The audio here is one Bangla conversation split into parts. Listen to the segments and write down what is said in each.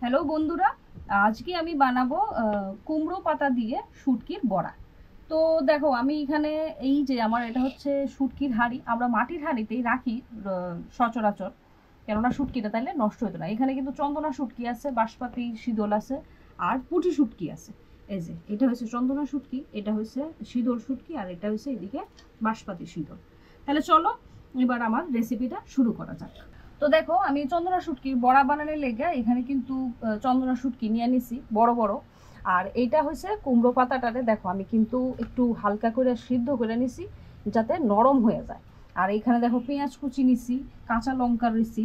হ্যালো বন্ধুরা, আজকে আমি বানাবো কুমড়ো পাতা দিয়ে শুটকির বড়া। তো দেখো আমি এখানে এই যে আমার এটা হচ্ছে শুটকির হাঁড়ি, আমরা মাটির হাঁড়িতেই রাখি সচরাচর, কেননা শুটকিটা তাইলে নষ্ট হতো না। এখানে কিন্তু চন্দনা শুটকি আছে, বাঁশপাতি শীতল আছে, আর পুঁটি শুটকি আছে। এই যে এটা হচ্ছে চন্দনা শুটকি, এটা হচ্ছে শীতল শুটকি, আর এটা হচ্ছে এদিকে বাঁশপাতি শীতল। তাহলে চলো এবার আমার রেসিপিটা শুরু করা যাক। তো দেখো আমি চন্দনা শুটকির বড়া বানানোর লেগে এখানে কিন্তু চন্দনা শুটকি নিয়ে নিছি বড় বড়। আর এইটা হচ্ছে কুমড়ো পাতাটাতে দেখো আমি কিন্তু একটু হালকা করে সিদ্ধ করে নিছি যাতে নরম হয়ে যায়। আর এখানে দেখো পেঁয়াজ কুচি নিছি, কাঁচা লঙ্কা নিছি।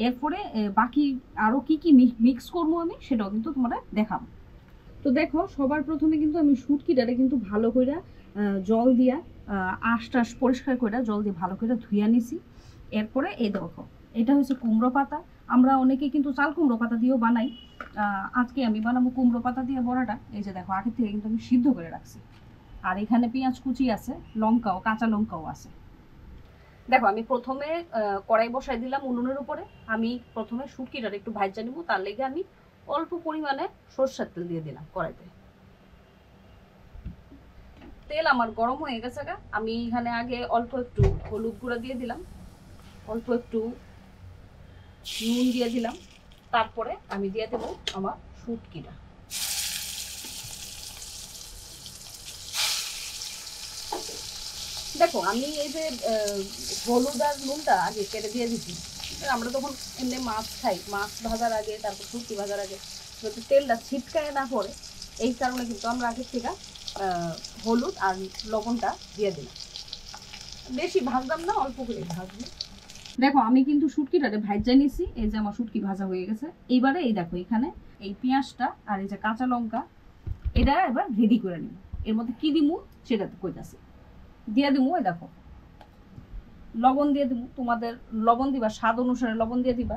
এরপরে বাকি আরও কি কি মিক্স করবো আমি সেটাও কিন্তু তোমরা দেখাবো। তো দেখো সবার প্রথমে কিন্তু আমি শুটকিটারে কিন্তু ভালো করে জল দিয়া আঁশ টাশ পরিষ্কার করে জল দিয়ে ভালো করে ধুইয়া নিছি। এরপরে এই দেখো এটা হচ্ছে কুমড়ো পাতা। আমরা অনেকে কিন্তু চাল কুমড়ো পাতা দিয়েও বানাই। আজকে আমি বানাবো কুমড়ো পাতা দিয়ে বড়াটা। এই যে দেখো আগের থেকে কিন্তু আমি সিদ্ধ করে রাখছি। আর এখানে পেঁয়াজ কুচি আছে, লঙ্কাও, কাঁচা লঙ্কাও আছে। দেখো আমি প্রথমে কড়াই বসাই দিলাম উনুনের উপরে। আমি প্রথমে শুটকিটা একটু ভাজা নিব, তার লেগে আমি অল্প পরিমাণে সরষের তেল দিয়ে দিলাম কড়াইতে। তেল আমার গরম হয়ে গেছে, আমি এখানে আগে অল্প একটু হলুদ গুঁড়া দিয়ে দিলাম, অল্প একটু নুন দিয়ে দিলাম, তারপরে আমি দিয়ে দেবো আমার শুটকিটা। দেখো আমি এই যে হলুদ আর নুনটা আগে কেটে দিয়ে দিচ্ছি। আমরা তখন এমনি মাছ খাই, মাছ ভাজার আগে তারপর শুটকি ভাজার আগে যাতে তেলটা ছিটকায় না পড়ে, এই কারণে কিন্তু আমরা আগে থেকে হলুদ আর লবণটা দিয়ে দিলাম। বেশি ভাজলাম না, অল্প করে ভাজবো। দেখো আমি কিন্তু শুটকিটারে ভাজা নিছি, এই যে আমার শুটকি ভাজা হয়ে গেছে। এইবারে এই দেখো এখানে এই পেঁয়াজটা আর এই যে কাঁচা লঙ্কা এটা এবার রেডি করে নিব। এর মধ্যে কি দিমু সেটা তো কইতাছি। দিয়ে দিমু, এই দেখো লবণ দিয়ে দিমু, তোমাদের লবণ দিবা স্বাদ অনুসারে লবণ দিয়ে দিবা।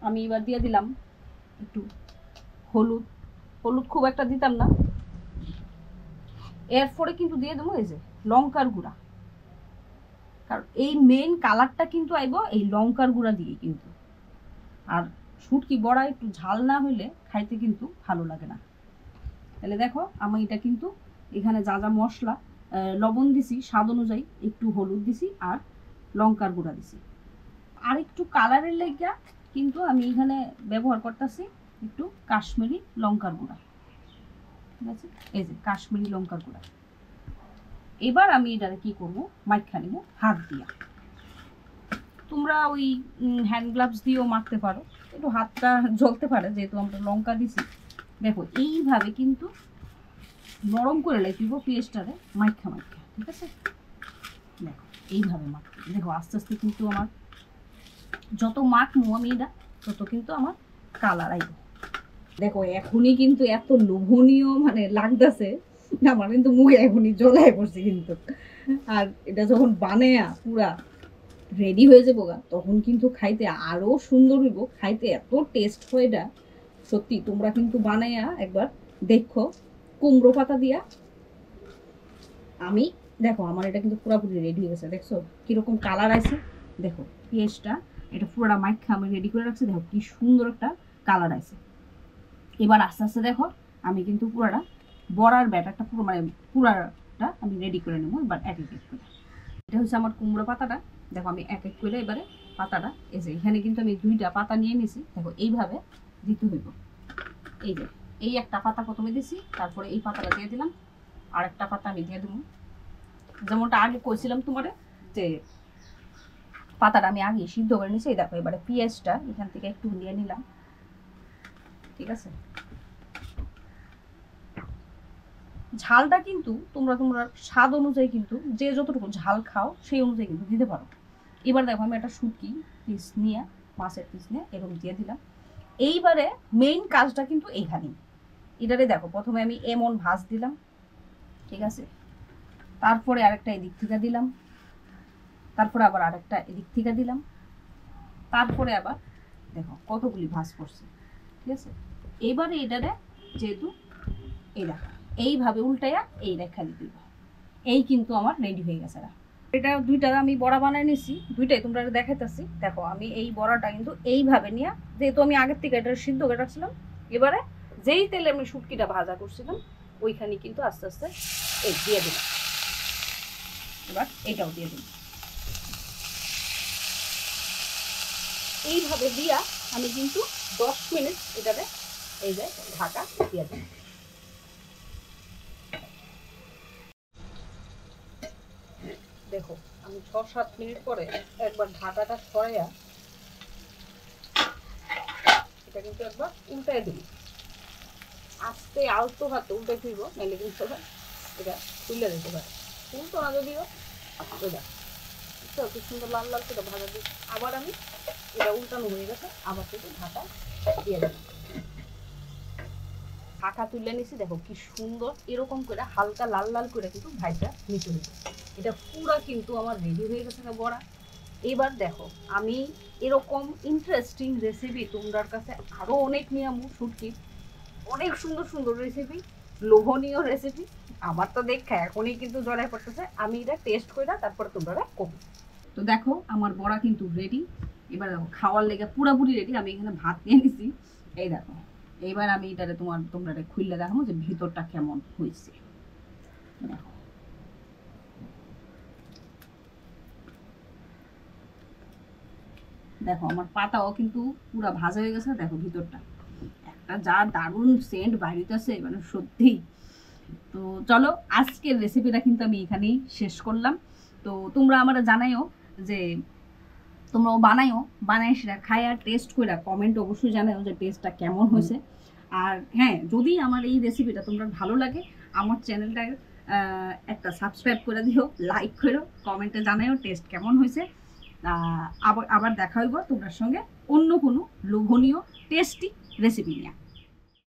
আমি এবার দিয়ে দিলাম একটু হলুদ, হলুদ খুব একটা দিতাম না। এরপরে কিন্তু দিয়ে দেবো এই যে লঙ্কার গুঁড়া, কারণ এই মেইন কালারটা কিন্তু আইব এই লঙ্কার গুঁড়া দিয়ে কিন্তু। আর শুটকি বড়া একটু ঝাল না হইলে খাইতে কিন্তু ভালো লাগে না। তাহলে দেখো আমি এটা কিন্তু এখানে যা যা মশলা লবণ দিছি স্বাদ অনুযায়ী, একটু হলুদ দিছি আর লঙ্কার গুঁড়া দিছি। আর একটু কালারের লেগা কিন্তু আমি এখানে ব্যবহার করতেছি একটু কাশ্মীরি লঙ্কার গুঁড়া। ঠিক আছে, এই যে কাশ্মীরি লঙ্কার গুঁড়া। এবার আমি এটারে কি করবো, মাইখা নিব হাত দিয়া। তোমরা ওই হ্যান্ড গ্লাভস দিয়েও মাখতে পারো, একটু হাতটা জ্বলতে পারে যেহেতু আমরা লঙ্কা দিছি। দেখো এইভাবে কিন্তু নরম করে লেখিব পেস্টটারে মাইখা মাইখা। ঠিক আছে, দেখো এইভাবে মাখতে। দেখো আস্তে আস্তে কিন্তু আমার যত মাখবো আমি এটা তত কিন্তু আমার কালার আইব। দেখো এখনই কিন্তু এত লোভনীয় মানে লাগতেছে, আমার কিন্তু মুখে এখনই জ্বলায় পড়ছে কিন্তু। আর এটা যখন বানায়া পুরা রেডি হয়ে যাবো তখন কিন্তু খাইতে আরো সুন্দর হইব, খাইতে এত টেস্ট হয় এটা। সত্যি তোমরা কিন্তু বানায়া একবার দেখো কুমড়ো পাতা দিয়া। আমি দেখো আমার এটা কিন্তু পুরোপুরি রেডি হয়ে গেছে, দেখছো কিরকম কালার আছে। দেখো পেঁয়াজটা এটা পুরোটা মাইখা আমি রেডি করে রাখছি, দেখো কি সুন্দর একটা কালার আছে। এবার আস্তে আস্তে দেখো আমি কিন্তু পুরাটা বড়ার ব্যাটারটা পুরো মানে পুরাটা আমি রেডি করে নেবো। এবার এক এক করে এটা হচ্ছে আমার কুমড়ো পাতাটা। দেখো আমি এক এক করে এবারে পাতাটা এই যে এখানে কিন্তু আমি 2টা পাতা নিয়ে নিছি। দেখো এইভাবে দিতে হইব। এই যে এই একটা পাতা প্রথমে দিছি, তারপরে এই পাতাটা দিয়ে দিলাম, আর একটা পাতা আমি দিয়ে দেবো। যেমনটা আগে কইছিলাম তোমারে যে পাতাটা আমি আগে সিদ্ধ করে নিছি। এই দেখো এবারে পেঁয়াজটা এখান থেকে একটু নিয়ে নিলাম। ঠিক আছে, ঝালটা কিন্তু তোমরা তোমরা স্বাদ অনুযায়ী কিন্তু যে যতটুকু ঝাল খাও সেই অনুযায়ী কিন্তু দিতে পারো। এবার দেখো আমি একটা শুটকি পিস নিয়ে, মাছের পিস নিয়ে এরকম দিয়ে দিলাম। এইবারে মেইন কাজটা কিন্তু এইখানেই। এটারে দেখো প্রথমে আমি এমন ভাজ দিলাম, ঠিক আছে, তারপরে আরেকটা এদিক থেকে দিলাম, তারপরে আবার আরেকটা এদিক থেকে দিলাম, তারপরে আবার দেখো কতগুলি ভাজ করছে। ঠিক আছে, এইবারে এটারে যেহেতু এই দেখো এইভাবে উল্টাইয়া এই রেখা দিব, এই কিন্তু আমার রেডি হয়ে গেছে। এটা দুইটা আমি বড়া বানায় নিছি, দুইটাই তোমরা দেখাইতেছি। দেখো আমি এই বড়াটা কিন্তু এইভাবে নিয়ে, যেহেতু আমি আগের থেকে এটা সিদ্ধ করে রাখছিলাম, এবারে যেই তেলে আমি শুটকিটা ভাজা করছিলাম ওইখানে কিন্তু আস্তে আস্তে এই দিয়ে দিলাম। এবার এইটাও দিয়ে দিলাম। এইভাবে দিয়া আমি কিন্তু 10 মিনিট এটাতে এই যে ঢাকা দিয়ে দিই। দেখো আমি 6-7 মিনিট পরে একবার ঢাকাটা সরাইয়া এটা কিন্তু একবার উল্টাই দিই। আস্তে আলতো হাতে উল্টে ফিরব, নাহলে কিন্তু এটা তুলে দিতে পারে। উল্টো না যদিও ওইটা কি সুন্দর লাল লাল করে ভাজা দিই। আবার আমি এটা উল্টানো হয়ে গেছে, আবার কিন্তু ঢাকা দিয়ে দেবো। ঢাকা তুলে নিছি, দেখো কি সুন্দর এরকম করে হালকা লাল লাল করে কিন্তু ভাইটা নিচে নিতে। এটা পুরা কিন্তু আমার রেডি হয়ে গেছে বড়া। এবার দেখো আমি এরকম ইন্টারেস্টিং রেসিপি তোমার কাছে আরো অনেক নিয়ে আমু, শুটকি অনেক সুন্দর সুন্দর রেসিপি, লোভনীয় রেসিপি। আমার তো দেখা এখনই কিন্তু জড়াই পড়তেছে। আমি এটা টেস্ট করে তারপরে তোমরা কমো। তো দেখো আমার বড়া কিন্তু রেডি। এবার দেখো খাওয়ার লেগে পুরাপুরি রেডি। আমি এখানে ভাত নিয়ে নিছি, এই দেখো। এইবার আমি এটারে তোমরা খুললে দেখাবো যে ভিতরটা কেমন হয়েছে। দেখো দেখো আমার পাতাও কিন্তু পুরা ভাজা হয়ে গেছে। দেখো ভিতরটা একটা যা দারুণ সেন্ট বাইরেতেছে, মানে সত্যি। তো চলো আজকের রেসিপিটা কিন্তু আমি এখানেই শেষ করলাম। তো তোমরা আমরা জানাইও যে তোমরাও বানাই সেটা খাই আর টেস্ট করে কমেন্ট অবশ্যই জানাও যে টেস্টটা কেমন হয়েছে। আর হ্যাঁ, যদি আমার এই রেসিপিটা তোমরা ভালো লাগে আমার চ্যানেলটা একটা সাবস্ক্রাইব করে দিও, লাইক করো, কমেন্টে জানাও টেস্ট কেমন হয়েছে। আবার দেখা হইব তোমার সঙ্গে অন্য কোনো লোভনীয় টেস্টি রেসিপি নিয়ে।